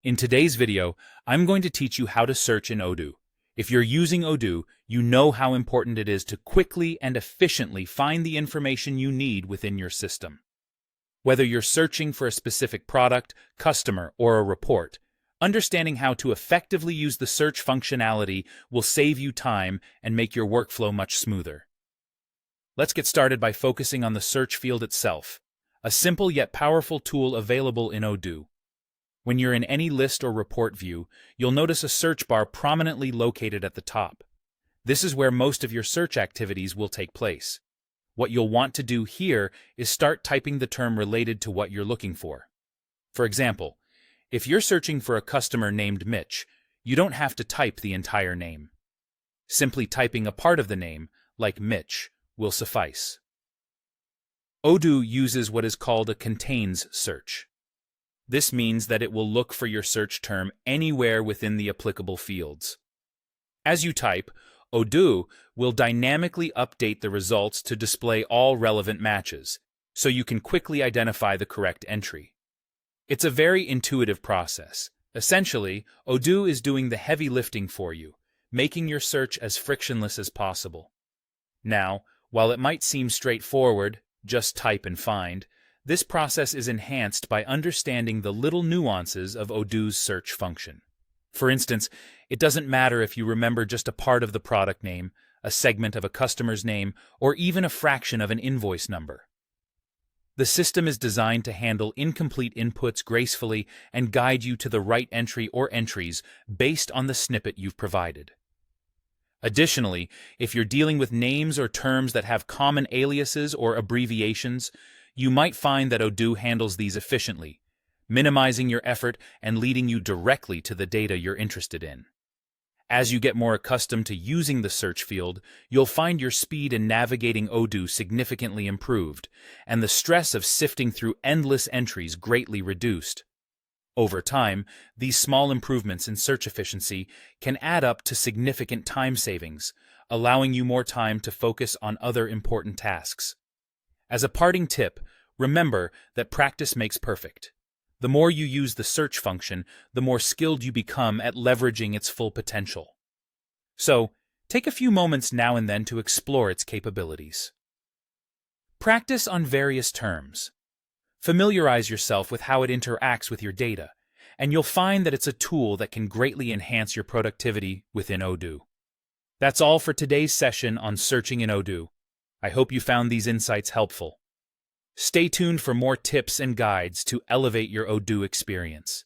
In today's video, I'm going to teach you how to search in Odoo. If you're using Odoo, you know how important it is to quickly and efficiently find the information you need within your system. Whether you're searching for a specific product, customer, or a report, understanding how to effectively use the search functionality will save you time and make your workflow much smoother. Let's get started by focusing on the search field itself, a simple yet powerful tool available in Odoo. When you're in any list or report view, you'll notice a search bar prominently located at the top. This is where most of your search activities will take place. What you'll want to do here is start typing the term related to what you're looking for. For example, if you're searching for a customer named Mitch, you don't have to type the entire name. Simply typing a part of the name, like Mitch, will suffice. Odoo uses what is called a contains search. This means that it will look for your search term anywhere within the applicable fields. As you type, Odoo will dynamically update the results to display all relevant matches, so you can quickly identify the correct entry. It's a very intuitive process. Essentially, Odoo is doing the heavy lifting for you, making your search as frictionless as possible. Now, while it might seem straightforward, just type and find, this process is enhanced by understanding the little nuances of Odoo's search function. For instance, it doesn't matter if you remember just a part of the product name, a segment of a customer's name, or even a fraction of an invoice number. The system is designed to handle incomplete inputs gracefully and guide you to the right entry or entries based on the snippet you've provided. Additionally, if you're dealing with names or terms that have common aliases or abbreviations, you might find that Odoo handles these efficiently, minimizing your effort and leading you directly to the data you're interested in. As you get more accustomed to using the search field, you'll find your speed in navigating Odoo significantly improved, and the stress of sifting through endless entries greatly reduced. Over time, these small improvements in search efficiency can add up to significant time savings, allowing you more time to focus on other important tasks. As a parting tip, remember that practice makes perfect. The more you use the search function, the more skilled you become at leveraging its full potential. So, take a few moments now and then to explore its capabilities. Practice on various terms. Familiarize yourself with how it interacts with your data, and you'll find that it's a tool that can greatly enhance your productivity within Odoo. That's all for today's session on searching in Odoo. I hope you found these insights helpful. Stay tuned for more tips and guides to elevate your Odoo experience.